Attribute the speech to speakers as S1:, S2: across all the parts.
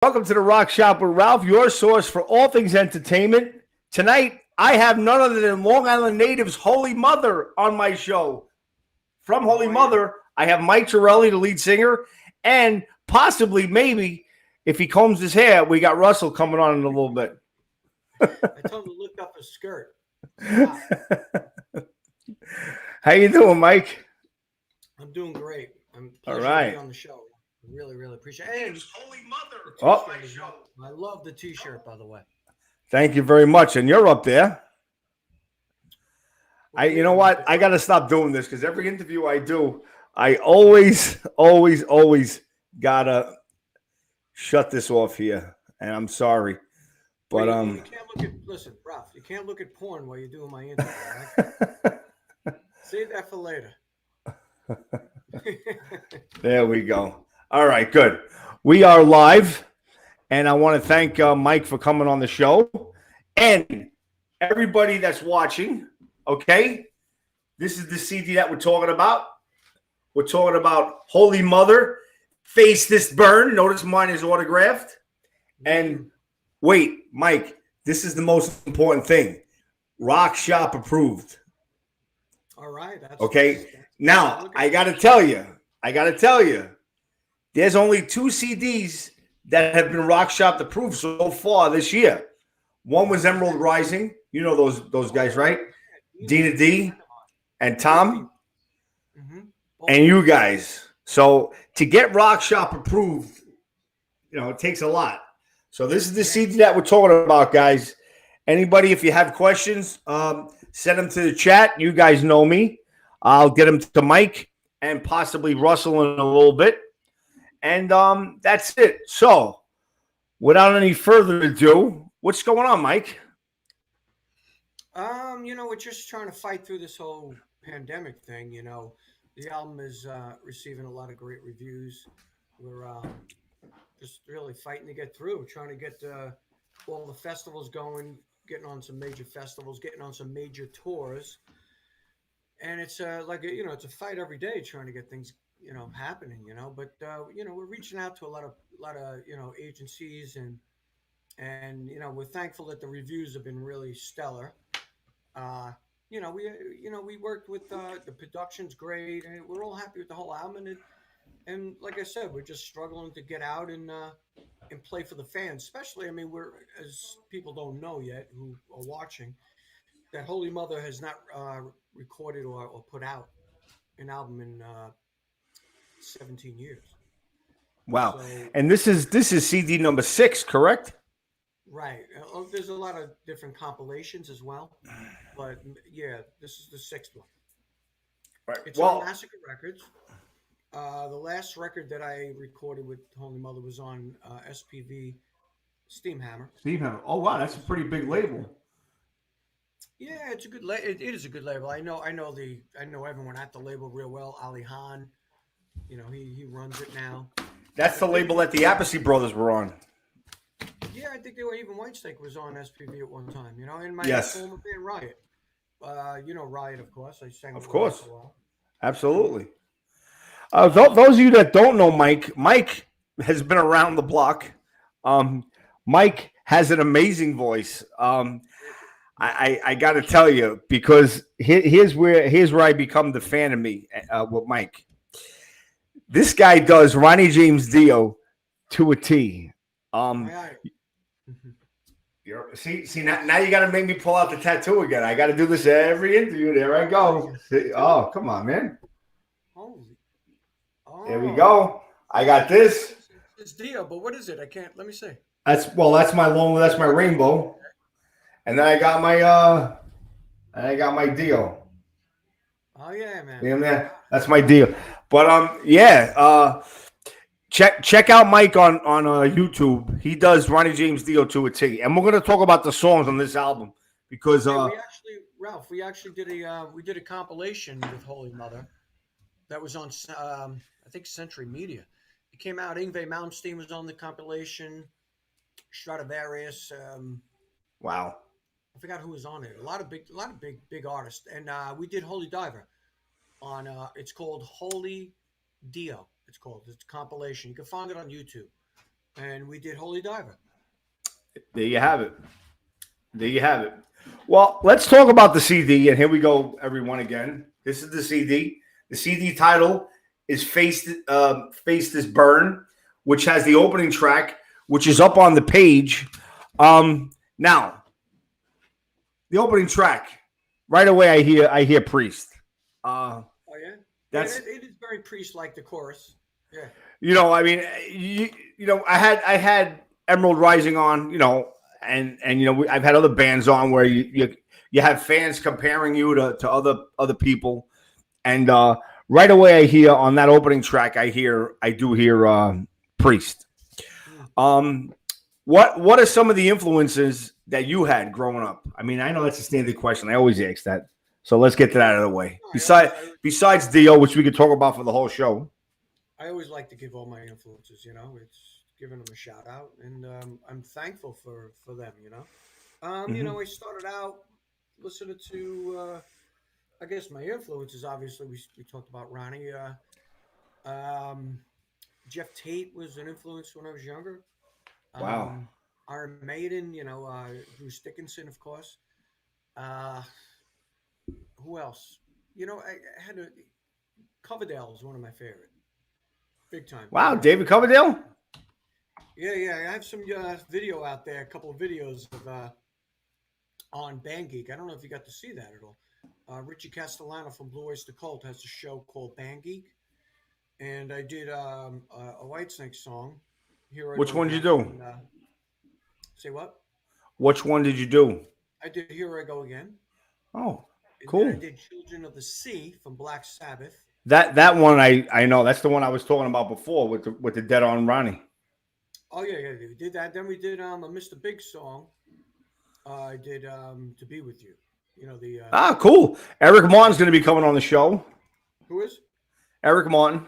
S1: Welcome to the Rock Shop with Ralph, your source for all things entertainment. Tonight, I have none other than Long Island natives Holy Mother on my show. From Holy Mother, I have Mike Torelli, the lead singer, and possibly, maybe, if he combs his hair, we got Russell coming on in a little bit.
S2: I told him to look up his skirt. Wow.
S1: How you doing, Mike?
S2: I'm doing great. I'm
S1: all right
S2: to be on the show. Really appreciate it. And
S3: Holy Mother.
S2: I love the T-shirt, by the way.
S1: Thank you very much. And you're up there. You know what? I got to stop doing this because every interview I do, I always gotta shut this off here. And I'm sorry, but
S2: you can't look at. Listen, Ralph, you can't look at porn while you're doing my interview. Right? Save that for later.
S1: There we go. All right, good. We are live, and I want to thank Mike for coming on the show and everybody that's watching. Okay, this is the CD that we're talking about. We're talking about Holy Mother, Face This Burn. Notice mine is autographed. And wait, Mike, this is the most important thing. Rock Shop approved.
S2: All right. That's
S1: okay. Now, I got to tell you, there's only 2 CDs that have been Rock Shop approved so far this year. One was Emerald Rising. You know those guys, right? Dina D and Tom and you guys. So to get Rock Shop approved, it takes a lot. So this is the CD that we're talking about, guys. Anybody, if you have questions, send them to the chat. You guys know me. I'll get them to Mike and possibly Russell in a little bit. And that's it. So without any further ado, what's going on, Mike?
S2: We're just trying to fight through this whole pandemic thing. The album is receiving a lot of great reviews. We're just really fighting to get through, trying to get all the festivals going, getting on some major festivals, getting on some major tours. And it's it's a fight every day trying to get things, happening, but we're reaching out to a lot of agencies and we're thankful that the reviews have been really stellar. We worked with the production's great, and we're all happy with the whole album. And like I said, we're just struggling to get out and play for the fans. Especially, we're, as people don't know yet who are watching, that Holy Mother has not recorded or put out an album in 17 years.
S1: Wow! So, and this is CD number 6, correct?
S2: Right. There's a lot of different compilations as well, but yeah, this is the 6th one.
S1: Right.
S2: It's on Massacre Records. The last record that I recorded with Holy Mother was on SPV Steamhammer.
S1: Steamhammer. Oh wow, that's a pretty big label.
S2: Yeah, it's a good. It is a good label. I know everyone at the label real well. Ali Han, he runs it now.
S1: That's the label that the Appice brothers were on.
S2: Yeah, I think even Whitesnake was on SPV at one time. In my former band Riot. Riot, of course. I sang.
S1: Of course, absolutely. Those of you that don't know Mike has been around the block. Mike has an amazing voice. I got to tell you, because here's where I become the fan of me with Mike. This guy does Ronnie James Dio to a T. See now you got to make me pull out the tattoo again. I got to do this every interview. There I go. Oh, come on, man. There we go. I got this.
S2: It's Dio, but what is it? I can't. Let me see.
S1: That's my rainbow, and then I got my Dio.
S2: Oh yeah, man.
S1: You know, man, that's my deal. But check out Mike on YouTube. He does Ronnie James Dio to a T, and we're gonna talk about the songs on this album because
S2: we actually did a compilation with Holy Mother that was on I think Century Media. It came out. Yngwie Malmsteen was on the compilation. Stradivarius.
S1: Wow.
S2: I forgot who was on it. A lot of big artists. And we did Holy Diver on. It's called Holy Dio. It's a compilation. You can find it on YouTube. and we did Holy Diver.
S1: There you have it. There you have it. Well, let's talk about the CD. And here we go, everyone, again. This is the CD. The CD title is Face This Burn, which has the opening track, which is up on the page. Now, the opening track, right away I hear Priest.
S2: Oh yeah,
S1: That's
S2: it is very Priest-like, the chorus. Yeah.
S1: I mean, I had Emerald Rising on, and I've had other bands on where you have fans comparing you to other people, and right away I hear on that opening track I do hear Priest. What are some of the influences that you had growing up? I mean, I know that's a standard question. I always ask that, so let's get that out of the way. Besides Dio, which we could talk about for the whole show.
S2: I always like to give all my influences. It's giving them a shout out, and I'm thankful for them. I started out listening to, I guess my influences. Obviously, we talked about Ronnie. Jeff Tate was an influence when I was younger.
S1: Wow.
S2: Iron Maiden, Bruce Dickinson, of course. Who else? I had Coverdale is one of my favorite. Big time.
S1: Wow, David Coverdale?
S2: Yeah. I have some video out there, a couple of videos of on Band Geek. I don't know if you got to see that at all. Richie Castellano from Blue Oyster Cult has a show called Band Geek. And I did a Whitesnake song.
S1: Which one did you do?
S2: Say what?
S1: Which one did you do?
S2: I did Here I Go Again.
S1: Oh,
S2: And
S1: cool.
S2: then I did Children of the Sea from Black Sabbath.
S1: That one I know. That's the one I was talking about before with the Dead on Ronnie.
S2: Oh yeah, we did that. Then we did a Mr. Big song. I did To Be With You.
S1: Cool. Eric Martin's going to be coming on the show.
S2: Who is?
S1: Eric Martin.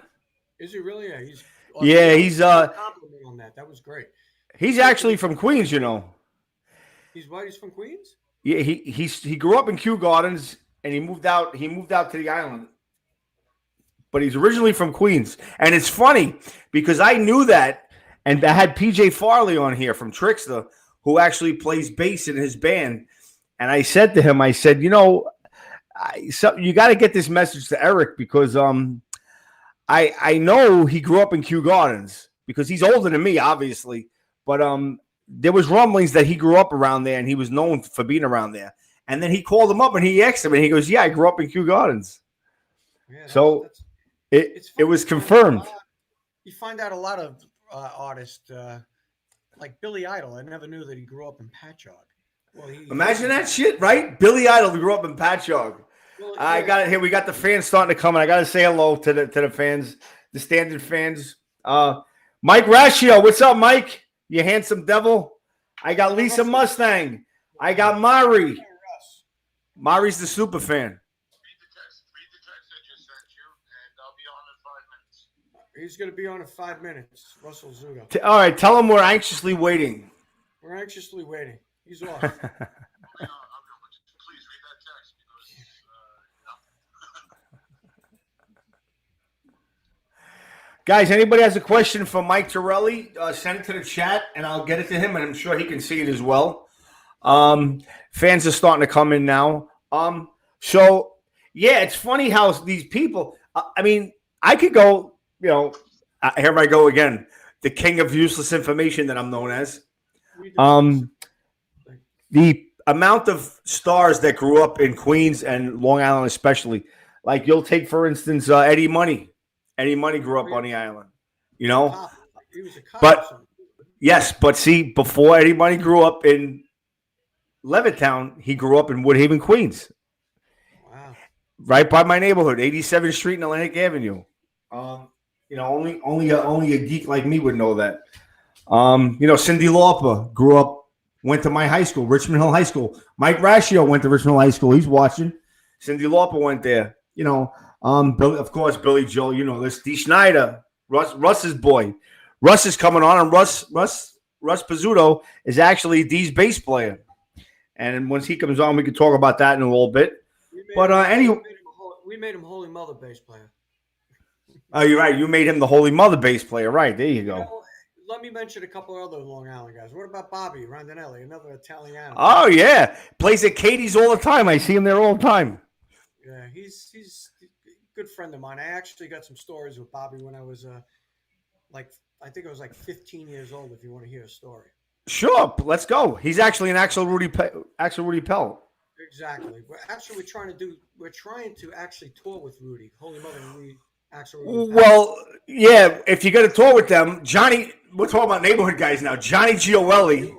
S2: Is he really? Yeah,
S1: he's
S2: compliment on that. That was great.
S1: He's actually from Queens,
S2: He's what? He's from Queens?
S1: Yeah, he grew up in Kew Gardens and he moved out to the island. But he's originally from Queens. And it's funny because I knew that, and I had PJ Farley on here from Trickster, who actually plays bass in his band. And I said to him, you got to get this message to Eric because I know he grew up in Kew Gardens because he's older than me, obviously. But there was rumblings that he grew up around there and he was known for being around there. And then he called him up and he asked him and he goes, yeah, I grew up in Kew Gardens.
S2: Yeah,
S1: so it was confirmed.
S2: You find out a lot of artists like Billy Idol. I never knew that he grew up in Patchogue. Well,
S1: imagine that shit, right? Billy Idol grew up in Patchogue.
S2: Well,
S1: I got it here. We got the fans starting to come, and I got to say hello to the fans, the standard fans. Mike Rashio, what's up, Mike? You handsome devil. I got Lisa Mustang. I got Mari. Mari's the super fan.
S3: Read the text I just sent you, and I'll be on in 5 minutes.
S2: He's going to be on in 5 minutes. Russell Zudo.
S1: All right, tell him we're anxiously waiting.
S2: We're anxiously waiting. He's off.
S3: Please read that text because
S1: Guys, anybody has a question for Mike Torelli, send it to the chat, and I'll get it to him, and I'm sure he can see it as well. Fans are starting to come in now. So, yeah, it's funny how these people, I could go, here I go again, the king of useless information that I'm known as. The amount of stars that grew up in Queens and Long Island especially, like you'll take, for instance, Eddie Money. Eddie Money grew up on the island,
S2: He was a cop.
S1: But yes, but see, before Eddie Money grew up in Levittown, he grew up in Woodhaven, Queens.
S2: Wow.
S1: Right by my neighborhood, 87th Street and Atlantic Avenue. Only a geek like me would know that. Cyndi Lauper went to my high school, Richmond Hill High School. Mike Rashio went to Richmond Hill High School. He's watching. Cyndi Lauper went there. Of course, Billy Joel. Dee Schneider, Russ's boy. Russ is coming on, and Russ Pizzuto is actually Dee's bass player. And once he comes on, we can talk about that in a little bit.
S2: We made him Holy Mother bass player.
S1: Oh, you're right. You made him the Holy Mother bass player. Right. There you go.
S2: let me mention a couple other Long Island guys. What about Bobby Rondinelli, another Italiano?
S1: Oh yeah, plays at Katie's all the time. I see him there all the time.
S2: Yeah, he's a good friend of mine. I actually got some stories with Bobby when I was I think I was like 15 years old. If you want to hear a story.
S1: Sure, let's go. He's actually an actual Rudy Pell.
S2: Exactly. We're trying to actually tour with Rudy. Holy Mother, Rudy. Rudy
S1: Well, yeah, if you're going to tour with them, Johnny, we're talking about neighborhood guys now. Johnny Gioeli,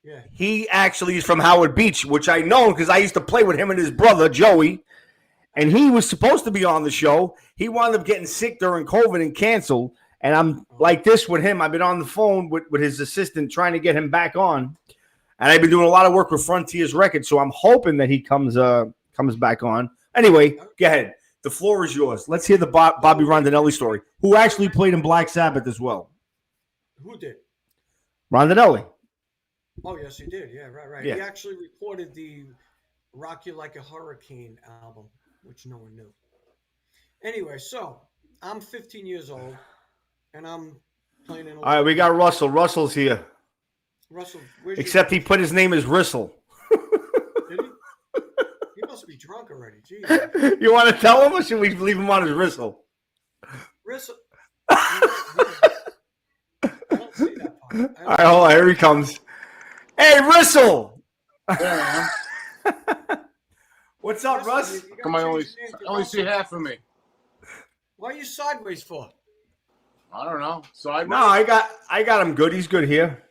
S2: yeah,
S1: he actually is from Howard Beach, which I know because I used to play with him and his brother, Joey, and he was supposed to be on the show. He wound up getting sick during COVID and canceled, and I'm like this with him. I've been on the phone with his assistant trying to get him back on, and I've been doing a lot of work with Frontiers Records, so I'm hoping that he comes back on. Anyway, go ahead. The floor is yours. Let's hear the Bobby Rondinelli story, who actually played in Black Sabbath as well.
S2: Who did?
S1: Rondinelli.
S2: Oh, yes, he did. Yeah, right.
S1: Yeah.
S2: He actually recorded the Rock You Like a Hurricane album, which no one knew. Anyway, so I'm 15 years old, and I'm playing in a...
S1: All right, we got Russell. Russell's here.
S2: Russell,
S1: Except he put his name as Rissel.
S2: Did he? He must be drunk already. Jeez.
S1: You want to tell him, or should we leave him on as Rissel?
S2: Russell. I don't see that part.
S1: All right, hold on. Here he comes. Hey, Rissel!
S4: Yeah,
S1: What's up, Russ?
S4: come on, only see half of me.
S2: Why are you sideways for?
S4: I don't know. So I
S1: No, I got him good. He's good here.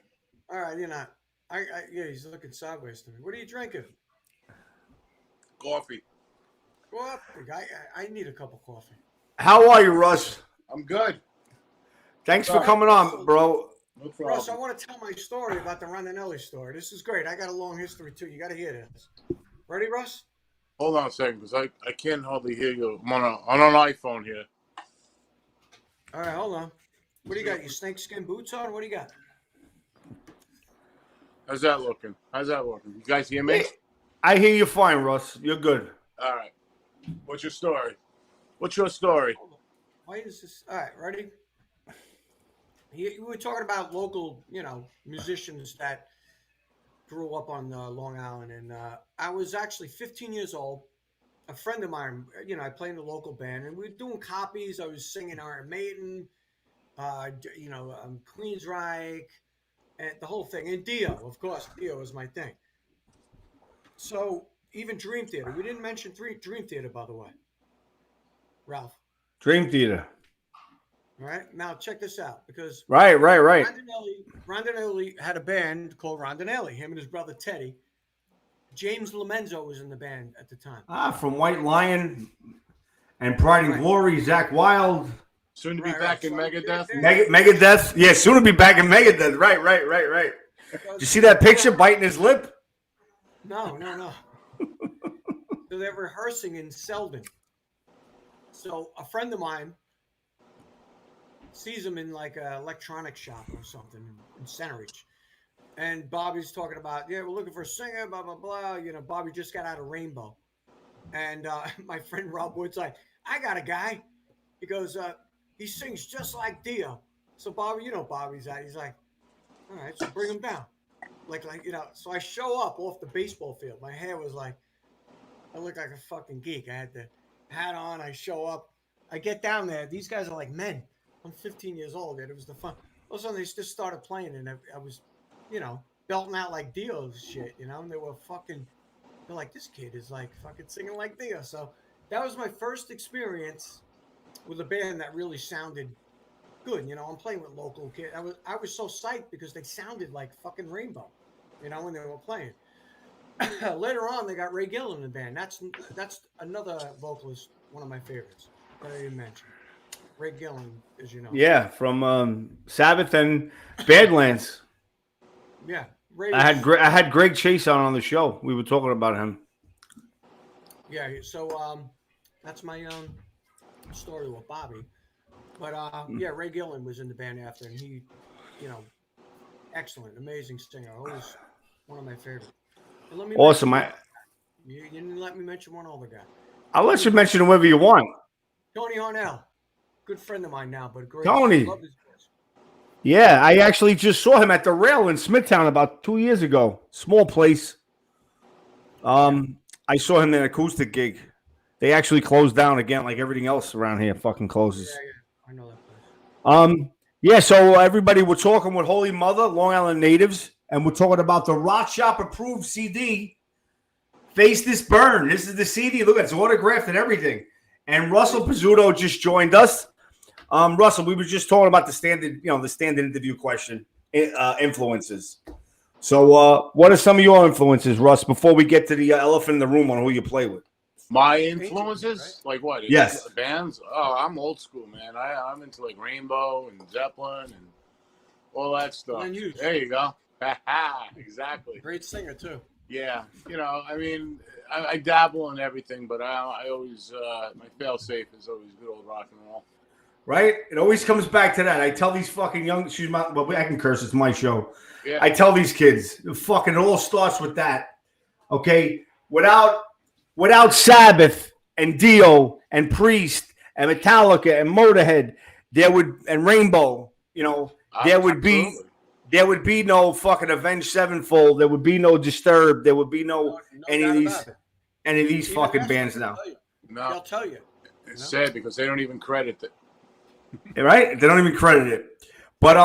S2: All right, you're not. Yeah, he's looking sideways to me. What are you drinking?
S4: coffee.
S2: Go up. I need a cup of coffee.
S1: How are you, Russ?
S4: I'm good.
S1: Thanks for coming on, bro.
S4: No
S2: Russ, I
S4: problem.
S2: want to tell my story about the Rondinelli story. This is great. I got a long history too. You got to hear this. Ready, Russ?
S4: Hold on a second, because I can't hardly hear you. I'm on an iPhone here.
S2: All right, hold on. What do you got? You snakeskin boots on? What do you got?
S4: How's that looking? You guys hear me?
S1: I hear you fine, Russ. You're good.
S4: All right. What's your story?
S2: Hold on. Why is this? All right, ready? We were talking about local, musicians that grew up on Long Island, and I was actually 15 years old. A friend of mine, I played in a local band, and we were doing copies. I was singing Iron Maiden, Queensryche, and the whole thing. And Dio, of course, Dio was my thing. So even Dream Theater, we didn't mention Dream Theater, by the way. Ralph.
S1: Dream Theater.
S2: All right, now check this out, because
S1: Right.
S2: Rondinelli had a band called Rondinelli. Him and his brother Teddy. James Lomenzo was in the band at the time.
S1: From White Lion and Pride and Glory, Zach Wild.
S4: Soon to be back in Megadeth.
S1: Megadeth. Yeah, soon to be back in Megadeth. Right. Did you see that picture biting his lip?
S2: No. So they're rehearsing in Selden. So a friend of mine sees him in like an electronics shop or something in Centeridge. And Bobby's talking about, we're looking for a singer, blah, blah, blah. Bobby just got out of Rainbow. And my friend Rob Wood's like, I got a guy. He goes, he sings just like Dio. So Bobby, Bobby's at. He's like, all right, so bring him down. So I show up off the baseball field. My hair was like, I look like a fucking geek. I had the hat on. I show up. I get down there. These guys are like men. I'm 15 years old, and it was the fun. All of a sudden, they just started playing, and I was, belting out like Dio shit, and they were they're like, this kid is like fucking singing like Dio. So that was my first experience with a band that really sounded good. I'm playing with local kids. I was so psyched because they sounded like fucking Rainbow, when they were playing. Later on, they got Ray Gillen in the band. That's another vocalist, one of my favorites that I didn't mention. Ray Gillen, as you know.
S1: Yeah, from Sabbath and Badlands.
S2: Yeah, Ray.
S1: I had Greg Chase on the show. We were talking about him.
S2: Yeah, so that's my story with Bobby. But Ray Gillen was in the band after, and he, excellent, amazing singer. Always one of my favorites.
S1: Awesome.
S2: You didn't let me mention one other guy.
S1: I'll let you mention whoever you want.
S2: Tony Harnell, good friend of mine now, but great.
S1: Tony.
S2: Love his voice.
S1: Yeah, I actually just saw him at the Rail in Smithtown about 2 years ago. Small place. I saw him in an acoustic gig. They actually closed down again, like everything else around here. Fucking closes.
S2: Yeah. I know that place.
S1: Yeah. So everybody, we're talking with Holy Mother, Long Island natives, and we're talking about the Rock Shop approved CD. Face This Burn. This is the CD. Look, it's autographed and everything. And Russell Pizzuto just joined us. Russell, we were just talking about the standard interview question, influences. So, what are some of your influences, Russ? Before we get to the elephant in the room on who you play with,
S4: My influences, like what?
S1: Yes.
S4: Bands. Oh, I'm old school, man. I'm into like Rainbow and Zeppelin and all that stuff.
S2: Glenn Hughes.
S4: There you go. Exactly.
S2: Great singer too.
S4: Yeah, I mean, I dabble in everything, but I always my fail safe is always good old rock and roll.
S1: right? It always comes back to that. I tell these fucking young, I can curse. It's my show.
S4: Yeah.
S1: I tell these kids, it all starts with that. Okay, without Sabbath and Dio and Priest and Metallica and Motorhead, and Rainbow, there would be no fucking Avenged Sevenfold. There would be no Disturbed. There would be no any of these fucking bands now.
S4: No,
S2: They'll tell you.
S4: it's sad because they don't even credit it.
S1: Right? They don't even credit it. But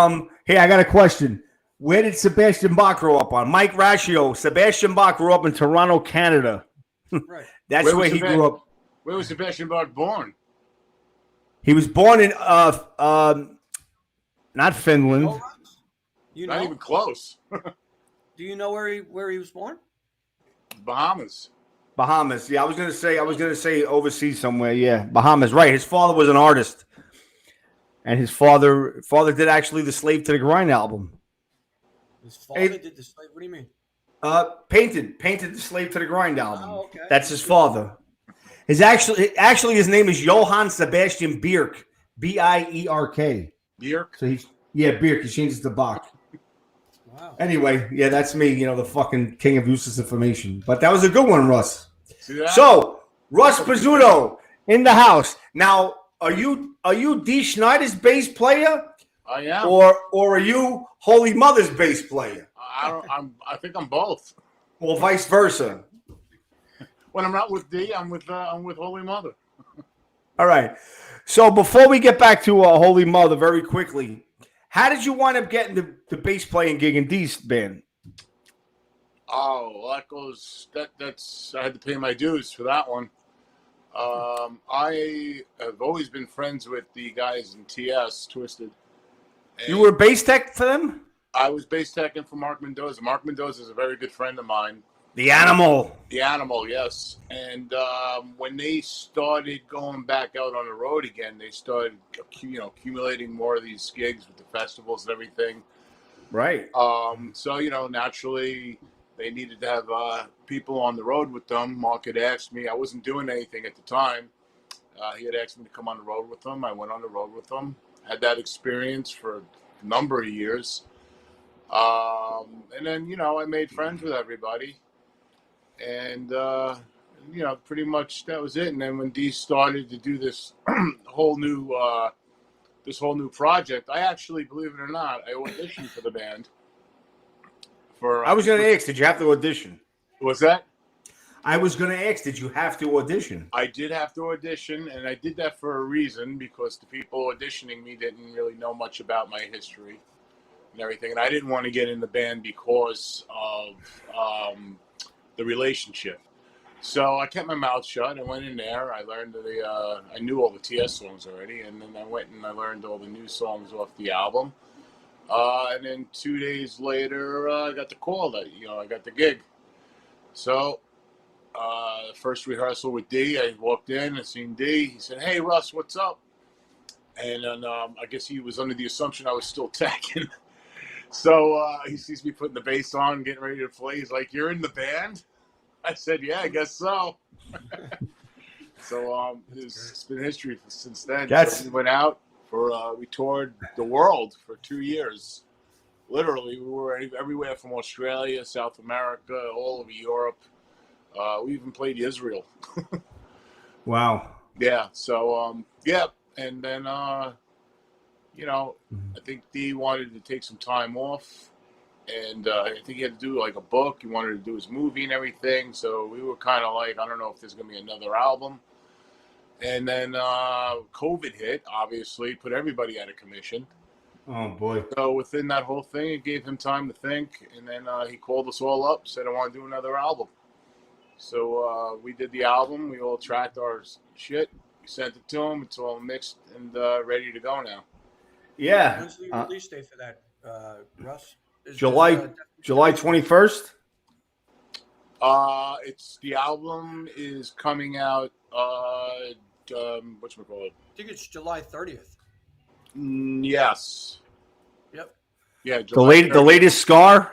S1: hey, I got a question. Where did Sebastian Bach grow up on? Mike Ratio. Sebastian Bach grew up in Toronto, Canada.
S2: Right.
S1: That's where he grew up.
S4: Where was Sebastian Bach born?
S1: He was born in not Finland.
S2: Oh, you
S4: Not
S2: know?
S4: even close.
S2: Do you know where he was born?
S4: Bahamas.
S1: Bahamas. Yeah, I was gonna say overseas somewhere. Yeah, Bahamas. Right. His father was an artist, and his father did actually the Slave to the Grind album.
S2: His father did the slave. What do you mean?
S1: Painted the Slave to the Grind album.
S2: Oh, okay.
S1: That's his father. Actually his name is Johann Sebastian Bierk, Bierk.
S4: Bierk.
S1: So Bierk. He changes to Bach.
S2: Wow.
S1: Anyway, yeah, that's me. The fucking king of useless information. But that was a good one, Russ.
S4: See that?
S1: So Russ Pizzuto in the house. Now, are you Dee Schneider's bass player,
S4: I am.
S1: or are you Holy Mother's bass player,
S4: I think I'm both.
S1: or vice versa?
S4: When I'm not with D, I'm with Holy Mother.
S1: All right. So before we get back to Holy Mother, very quickly, how did you wind up getting the bass playing gig in Dee's band?
S4: Oh, well, that's I had to pay my dues for that one. I have always been friends with the guys in TS Twisted.
S1: You were a bass tech for them?
S4: I was bass teching for Mark Mendoza. Mark Mendoza is a very good friend of mine.
S1: The Animal.
S4: The Animal, yes. And when they started going back out on the road again, they started, accumulating more of these gigs with the festivals and everything.
S1: Right.
S4: So, naturally, they needed to have people on the road with them. Mark had asked me. I wasn't doing anything at the time. He had asked me to come on the road with them. I went on the road with them. Had that experience for a number of years. And then, I made friends with everybody. And, pretty much that was it. And then when Dee started to do this whole new project, I actually, believe it or not, I auditioned for the band.
S1: I was going to ask, did you have to audition?
S4: What's that?
S1: I was going to ask, did you have to audition?
S4: I did have to audition, and I did that for a reason, because the people auditioning me didn't really know much about my history and everything. And I didn't want to get in the band because of the relationship. So I kept my mouth shut. I went in there. I learned I knew all the TS songs already, and then I went and I learned all the new songs off the album. And then 2 days later, I got the call that I got the gig. So first rehearsal with D, I walked in and seen D. He said, "Hey Russ, what's up?" And then I guess he was under the assumption I was still teching. So he sees me putting the bass on, getting ready to play. He's like, "You're in the band?" I said, "Yeah, I guess so." So it's been history since then. So we went out we toured the world for 2 years. Literally, we were everywhere from Australia, South America, all over Europe. We even played Israel.
S1: Wow.
S4: Yeah. So and then you know, I think D wanted to take some time off, and I think he had to do like a book. He wanted to do his movie and everything. So we were kind of like, I don't know if there's gonna be another album. And then COVID hit, obviously, put everybody out of commission.
S1: Oh boy.
S4: So within that whole thing, it gave him time to think, and then he called us all up, said, "I want to do another album." So we did the album. We all tracked our shit. We sent it to him. It's all mixed and ready to go now.
S1: Yeah.
S2: When's the release date for that, Russ?
S1: July 21st.
S4: It's the album is coming out. Whatchamacallit?
S2: I think it's July 30th.
S4: Yes.
S2: Yep.
S4: Yeah.
S1: The
S4: July
S1: the
S4: 30th.
S1: latest Scar.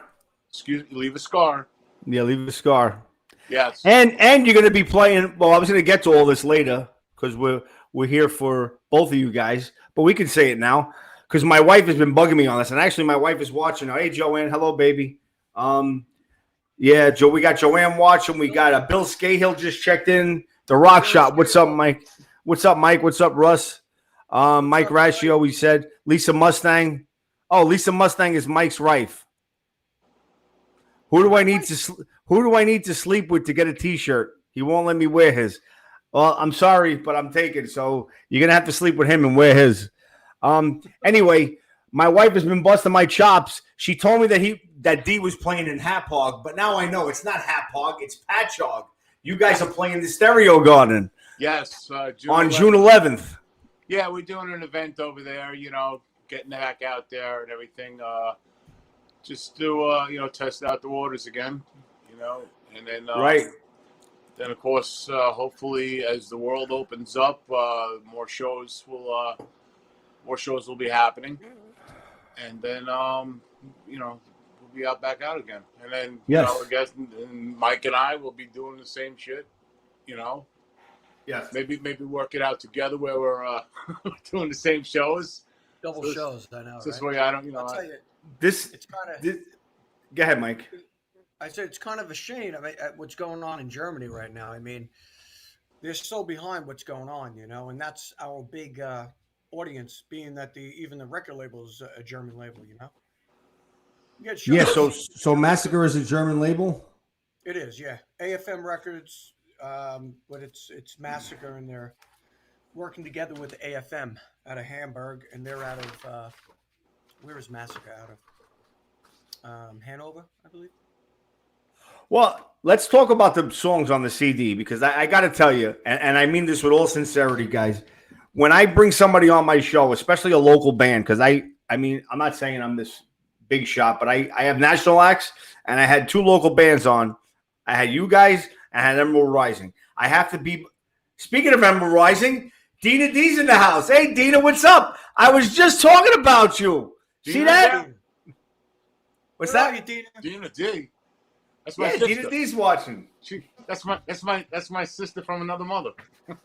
S4: Excuse me. Leave a scar.
S1: Yeah, Leave a Scar.
S4: Yes.
S1: And you're going to be playing. Well, I was going to get to all this later because we're here for both of you guys, but we can say it now because my wife has been bugging me on this, and actually my wife is watching now. Hey, Joanne, hello, baby. Yeah, Joe, we got Joanne watching. We got Bill Scahill just checked in. The Rock Shop. What's up, Mike? What's up, Mike? What's up, Russ? Mike Ratio. We said Lisa Mustang. Oh, Lisa Mustang is Mike's wife. Who do I need to sleep with to get a T-shirt? He won't let me wear his. Well, I'm sorry, but I'm taken. So you're gonna have to sleep with him and wear his. Anyway, my wife has been busting my chops. She told me that D was playing in Hapog, but now I know it's not Hapog, it's Patchogue. You guys are playing the Stereo Garden.
S4: Yes.
S1: On June 11th.
S4: Yeah, we're doing an event over there. You know, getting back out there and everything. Just to test out the waters again. You know, and then
S1: Right.
S4: Then of course, hopefully, as the world opens up, more shows will be happening, and then we'll be back out again, and then
S1: Yes.
S4: I guess and Mike and I will be doing the same shit.
S1: Yes.
S4: Maybe work it out together where we're doing the same shows.
S2: Double
S4: So
S2: shows, I know.
S4: This
S2: Right?
S4: way, I don't,
S2: I'll tell you,
S1: This.
S2: it's kind of.
S1: Go ahead, Mike.
S2: I said it's kind of a shame. I mean, at what's going on in Germany right now. I mean, they're so behind what's going on, and that's our big audience, being that even the record label is a German label, You get
S1: Yeah.
S2: shows-
S1: So Massacre is a German label.
S2: It is, yeah. AFM Records, but it's Massacre, and they're working together with AFM out of Hamburg, and they're out of where is Massacre out of? Hanover, I believe.
S1: Well, let's talk about the songs on the CD because I got to tell you, and I mean this with all sincerity, guys. When I bring somebody on my show, especially a local band, because I mean, I'm not saying I'm this big shot, but I have national acts, and I had two local bands on. I had you guys, and I had Emerald Rising. I have to be. Speaking of Emerald Rising, Dina D's in the house. Hey, Dina, what's up? I was just talking about you. See
S4: Dina,
S1: that? What's
S2: Where are
S1: that?
S2: you, Dina?
S4: Dina D. That's my
S1: Yeah,
S4: sister.
S1: Dina D's watching.
S4: That's my sister from another mother.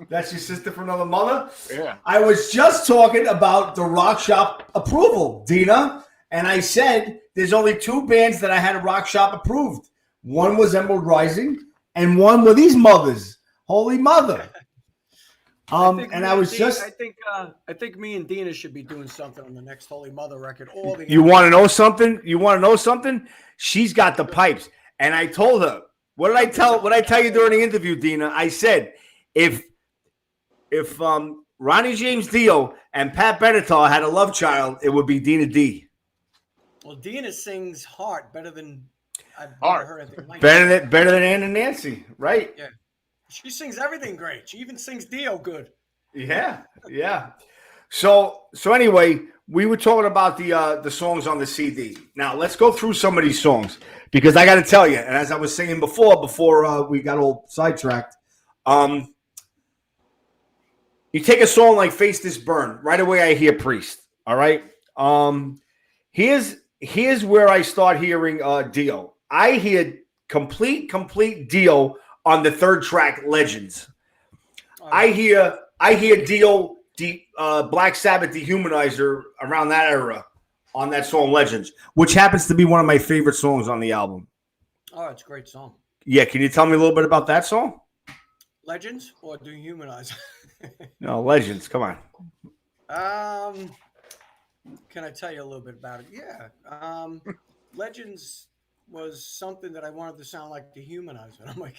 S1: That's your sister from another mother?
S4: Yeah.
S1: I was just talking about the Rock Shop approval, Dina, and I said there's only two bands that I had a Rock Shop approved. One was Emerald Rising, and one were these mothers. Holy Mother. I
S2: think me and Dina should be doing something on the next Holy Mother record.
S1: You want to know something? You want to know something? She's got the pipes. And I told her, what did I tell you during the interview, Dina? I said, if Ronnie James Dio and Pat Benatar had a love child, it would be Dina D.
S2: Well, Dina sings Heart better than I've
S4: Heart.
S2: never heard anything like
S1: Better than Ann and Nancy, right?
S2: Yeah. She sings everything great. She even sings Dio good.
S1: Yeah. So anyway, we were talking about the songs on the CD. Now let's go through some of these songs because I got to tell you, and as I was saying before we got all sidetracked, you take a song like "Face This Burn," right away I hear Priest. All right. Here's where I start hearing Dio. I hear complete Dio on the third track, Legends. I hear Dio, Black Sabbath Dehumanizer around that era on that song Legends, which happens to be one of my favorite songs on the album.
S2: Oh, it's a great song.
S1: Yeah, can you tell me a little bit about that song?
S2: Legends or Dehumanizer?
S1: No, Legends. Come on.
S2: Can I tell you a little bit about it? Yeah. Legends was something that I wanted to sound like the Humanizer. I'm like,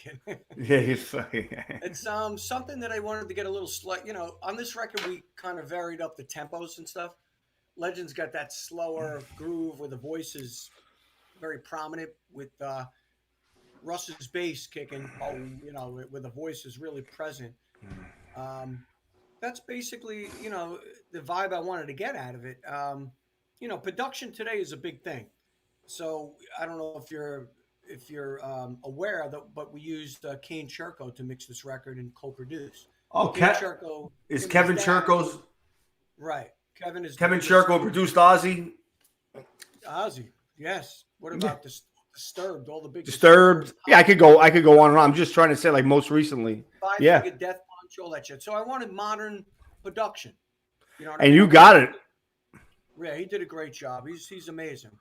S1: Yeah, he's funny.
S2: it's something that I wanted to get a little slight. You know, on this record we kind of varied up the tempos and stuff. Legends got that slower groove where the voice is very prominent with Russ's bass kicking. Oh, you know, where the voice is really present. Um, that's basically, you know, the vibe I wanted to get out of it. You know, production today is a big thing. So I don't know if you're aware of that, but we used Kane Churko to mix this record and co-produce.
S1: Oh,
S2: Kane Churko
S1: is
S2: him and
S1: Kevin
S2: his dad-
S1: Churko's
S2: right? Kevin is
S1: Kevin
S2: the
S1: Churko produced Ozzy?
S2: Ozzy. Yes. What about Disturbed? All the big
S1: Disturbed. Yeah, I could go on and on. I'm just trying to say, like, most recently.
S2: Five
S1: Yeah.
S2: Finger Death Punch, all that shit. So I wanted modern production. You know what I
S1: And
S2: mean?
S1: you got it.
S2: Yeah, he did a great job. He's amazing.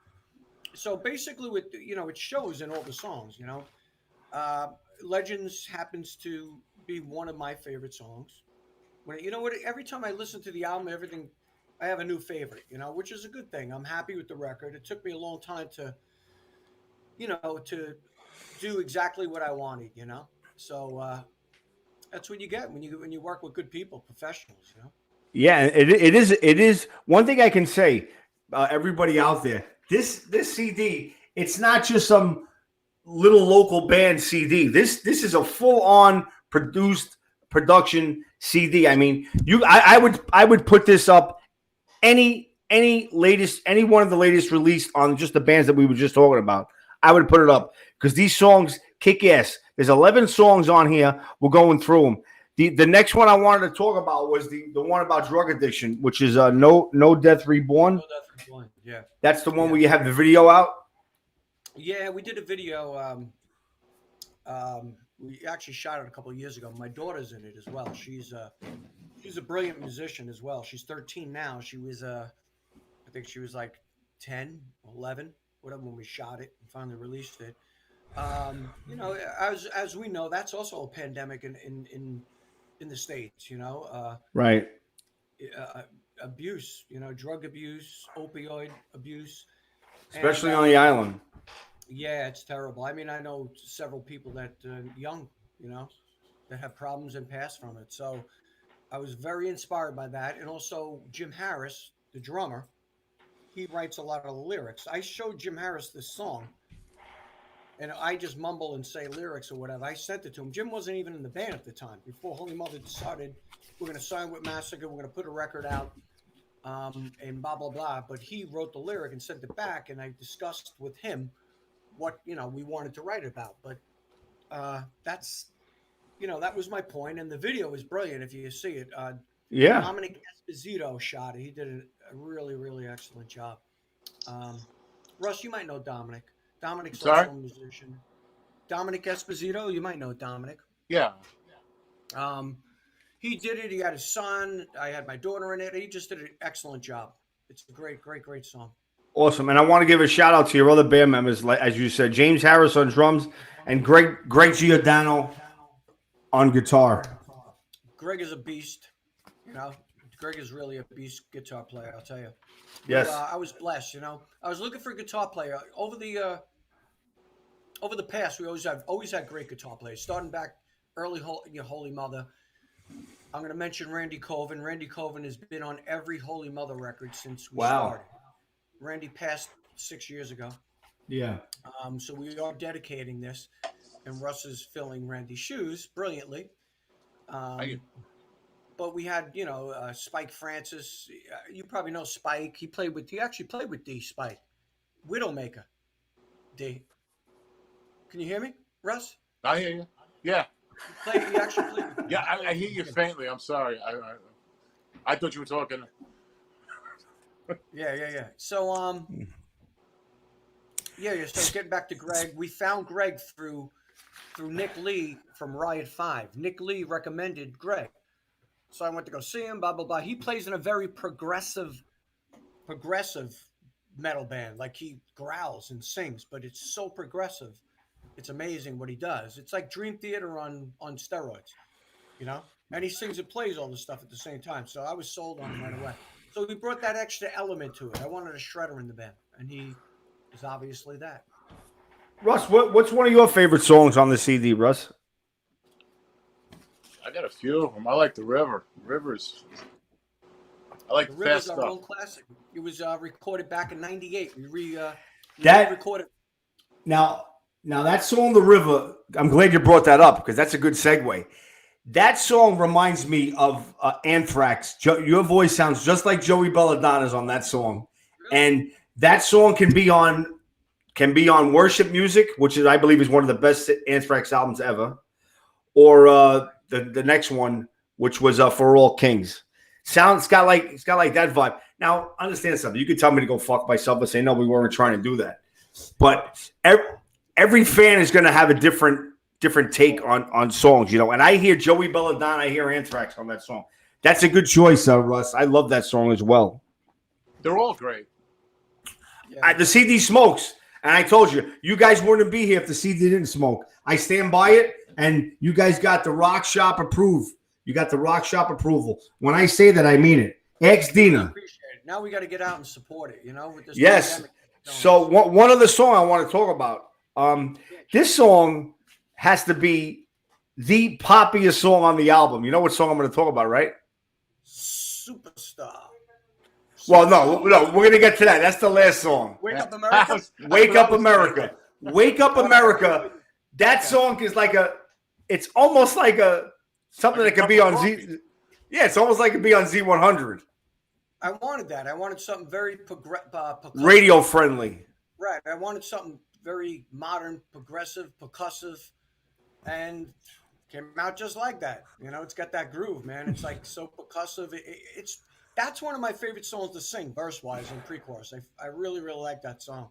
S2: So basically, with you know, it shows in all the songs. You know, uh, Legends happens to be one of my favorite songs. When you know what, every time I listen to the album, everything, I have a new favorite. You know, which is a good thing. I'm happy with the record. It took me a long time to, you know, to do exactly what I wanted. You know, so that's what you get when you work with good people, professionals. You know.
S1: Yeah, it is one thing I can say, everybody out there. This CD, it's not just some little local band CD. This is a full on produced production CD. I mean, I would put this up any one of the latest released on just the bands that we were just talking about. I would put it up because these songs kick ass. There's 11 songs on here. We're going through them. The next one I wanted to talk about was the one about drug addiction, which is No Death Reborn.
S2: No, that's the one. Yeah.
S1: That's the one where you have the video out.
S2: Yeah, we did a video. We actually shot it a couple of years ago. My daughter's in it as well. She's a brilliant musician as well. She's 13 now. She was I think she was like 10, 11, whatever when we shot it and finally released it. You know, as we know, that's also a pandemic in the States. You know,
S1: Right.
S2: abuse. You know, drug abuse, opioid abuse,
S1: Especially
S2: and,
S1: on the island.
S2: yeah, it's terrible. I mean, I know several people that young, you know, that have problems and pass from it. So I was very inspired by that, and also Jim Harris, the drummer, he writes a lot of the lyrics. I showed Jim Harris this song, and I just mumble and say lyrics or whatever. I sent it to him. Jim wasn't even in the band at the time. Before Holy Mother decided we're going to sign with Massacre, we're going to put a record out, and blah blah blah. But he wrote the lyric and sent it back, and I discussed with him what you know we wanted to write about. But that's you know that was my point, and the video is brilliant if you see it.
S1: Yeah.
S2: Dominic Esposito shot it. He did a really excellent job. Russ, you might know Dominic. Dominic's
S4: Sorry?
S2: also a musician. Dominic Esposito, you might know Dominic.
S4: Yeah.
S2: He did it. He had his son. I had my daughter in it. He just did an excellent job. It's a great song.
S1: Awesome. And I want to give a shout out to your other band members, like as you said, James Harris on drums and Greg Giordano on guitar.
S2: Greg is a beast. You know, Greg is really a beast guitar player. I'll tell you.
S1: Yes.
S2: I was blessed. You know, I was looking for a guitar player over the past. We always had great guitar players. Starting back early, Holy Mother. I'm going to mention Randy Coven. Randy Coven has been on every Holy Mother record since we started. Randy passed 6 years ago.
S1: Yeah.
S2: So we are dedicating this, and Russ is filling Randy's shoes brilliantly. But we had, you know, Spike Francis. You probably know Spike. He actually played with D. Spike, Widowmaker. D. Can you hear me, Russ?
S4: I hear you. Yeah.
S2: He actually played.
S4: Yeah, I hear you faintly. I'm sorry. I thought you were talking.
S2: Yeah. So so getting back to Greg, we found Greg through Nick Lee from Riot 5. Nick Lee recommended Greg. So I went to go see him, blah blah blah. He plays in a very progressive metal band. Like he growls and sings, but it's so progressive. It's amazing what he does. It's like Dream Theater on steroids, you know? And he sings and plays all this stuff at the same time. So I was sold on him right away. So he brought that extra element to it. I wanted a shredder in the band, and he is obviously that.
S1: Russ, what's one of your favorite songs on the CD, Russ?
S4: I got a few of them. I like the River. Rivers. I like
S2: The
S4: the
S2: River's
S4: fast
S2: our
S4: stuff.
S2: own classic. It was recorded back in '98. We
S1: That-
S2: recorded.
S1: Now that song, The River, I'm glad you brought that up because that's a good segue. That song reminds me of Anthrax. Your voice sounds just like Joey Belladonna's on that song. And that song can be on Worship Music, which is, I believe, is one of the best Anthrax albums ever, or the next one, which was For All Kings. It's got like that vibe. Now, understand something. You could tell me to go fuck myself and say no, we weren't trying to do that. But every fan is going to have a different take on songs, And I hear Joey Belladonna, I hear Anthrax on that song. That's a good choice, Russ. I love that song as well.
S4: They're all great.
S2: Yeah.
S1: The CD smokes. And I told you, you guys wouldn't be here if the CD didn't smoke. I stand by it, and you guys got the Rock Shop approved. You got the Rock Shop approval. When I say that, I mean it. Ex Dina.
S2: Appreciate it. Now we got to get out and support it. With this
S1: Yes.
S2: pandemic going
S1: So
S2: on.
S1: one other song I want to talk about. This song has to be the poppiest song on the album. You know what song I'm going to talk about, right?
S2: Superstar.
S1: Well, no, we're going to get to that. That's the last song.
S2: Wake Up America.
S1: Wake Up America. Wake Up America. That song is it's almost like something that could be on Z. Yeah, it's almost like it could be on Z100.
S2: I wanted that. I wanted something very
S1: Radio friendly.
S2: Right. I wanted something very modern, progressive, percussive, and came out just like that. It's got that groove, man. It's like so percussive. That's one of my favorite songs to sing, verse-wise and pre-chorus. I really, really like that song.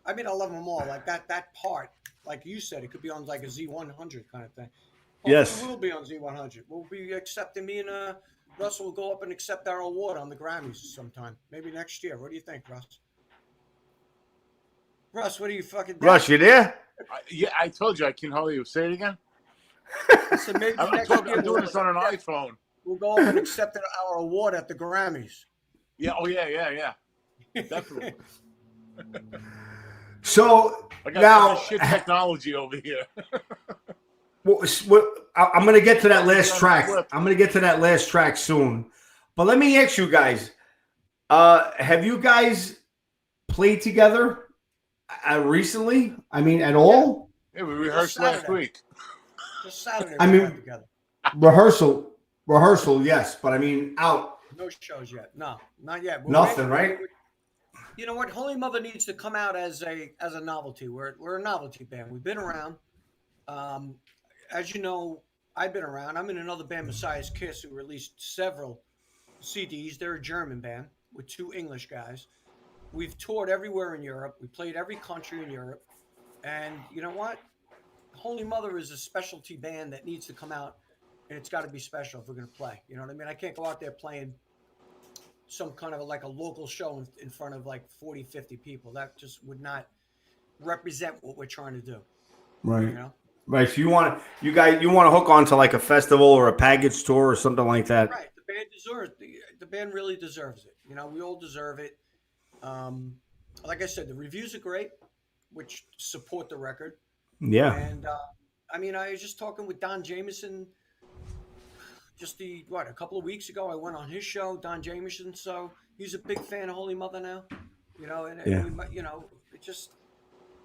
S2: I mean, I love them all. Like that part, like you said, it could be on like a Z100 kind of thing.
S1: Yes.
S2: It will be on Z100. We'll be accepting, me and Russell will go up and accept our award on the Grammys sometime. Maybe next year. What do you think, Russ? Russ, what are you fucking doing?
S1: Russ, you there?
S4: Yeah, I told you I can hardly say it again.
S2: I said maybe
S4: I'm
S2: next year
S4: doing this on an iPhone.
S2: we'll go up and accept our award at the Grammys.
S4: Yeah. Oh yeah. Definitely.
S1: So
S4: I got
S1: now,
S4: shit technology over here.
S1: I'm going to get to that last track. I'm going to get to that last track soon. But let me ask you guys, have you guys played together recently? I mean, at all?
S4: Yeah, we rehearsed last
S2: Saturday.
S4: week.
S2: Just Saturday.
S1: I
S2: we
S1: mean-
S2: got together.
S1: Rehearsal, yes. But I mean, out.
S2: No shows yet. No, not yet.
S1: Nothing, right?
S2: You know what? Holy Mother needs to come out as a novelty. We're a novelty band. We've been around. As you know, I've been around. I'm in another band, Messiah's Kiss, who released several CDs. They're a German band with 2 English guys. We've toured everywhere in Europe. We played every country in Europe. And you know what? Holy Mother is a specialty band that needs to come out, and it's got to be special if we're going to play. You know what I mean? I can't go out there playing some kind of like a local show in front of like 40, 50 people. That just would not represent what we're trying to do.
S1: Right.
S2: You know?
S1: Right. So you want to hook on to like a festival or a package tour or something like that.
S2: Right. The band deserves the band really deserves it. We all deserve it. Like I said, the reviews are great, which support the record.
S1: Yeah.
S2: And I mean, I was just talking with Don Jameson just a couple of weeks ago. I went on his show, Don Jameson. So he's a big fan of Holy Mother now.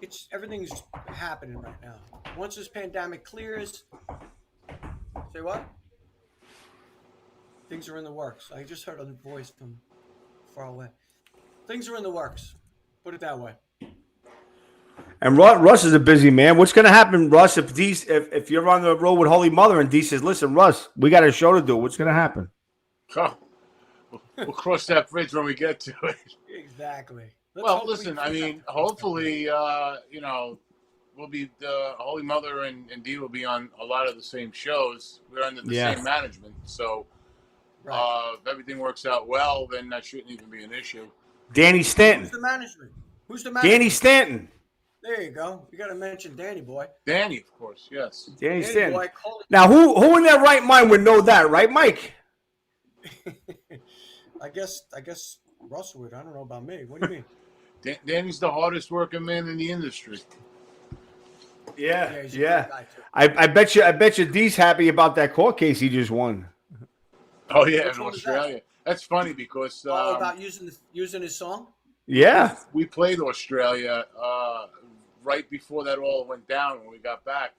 S2: It's everything's happening right now. Once this pandemic clears, say what? Things are in the works. I just heard a voice from far away. Things are in the works. Put it that way.
S1: And Russ is a busy man. What's going to happen, Russ, if you're on the road with Holy Mother and Dee says, listen, Russ, we got a show to do. What's going to happen?
S4: Oh, we'll cross that bridge when we get to it.
S2: Exactly.
S4: Well, listen, I mean, hopefully, we'll be Holy Mother and Dee will be on a lot of the same shows. We're under the same management, so if everything works out well, then that shouldn't even be an issue.
S1: Danny Stanton.
S2: Who's the management? Who's the management?
S1: Danny Stanton.
S2: There you go. You got to mention Danny Boy.
S4: Danny, of course, yes.
S1: Danny Stanton.
S2: Boy,
S1: Now, who in their right mind would know that, right, Mike?
S2: I guess Russ would. I don't know about me. What do you mean?
S4: Danny's the hardest working man in the industry.
S1: Yeah,
S2: he's a
S1: yeah.
S2: good guy, too.
S1: I bet you D's happy about that court case he just won.
S4: Oh yeah,
S2: Which
S4: in
S2: one was that?
S4: Australia. That's funny because
S2: About using his song.
S1: Yeah.
S4: we played Australia right before that all went down. When we got back,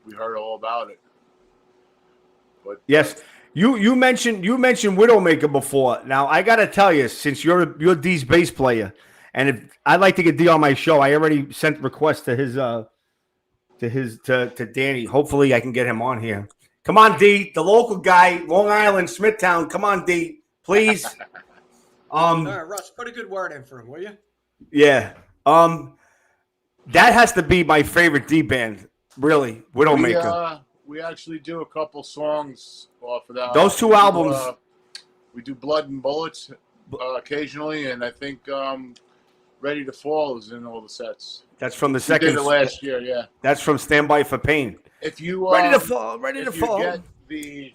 S4: we heard all about it. But
S1: Yes. You mentioned Widowmaker before. Now I gotta tell you, since you're D's bass player, and if I'd like to get D on my show, I already sent requests to Danny. Hopefully I can get him on here. Come on, D, the local guy, Long Island, Smithtown. Come on, D, please.
S2: All right, Russ, put a good word in for him, will you?
S1: Yeah. That has to be my favorite D band, really, Widowmaker.
S4: we actually do a couple songs off of that.
S1: Those two albums.
S4: We do Blood and Bullets occasionally, and I think Ready to Fall is in all the sets.
S1: That's from the
S4: We
S1: second.
S4: did it last year, yeah.
S1: That's from Stand By for Pain.
S4: If you
S1: Ready to fall. Ready to
S4: if you
S1: fall.
S4: get the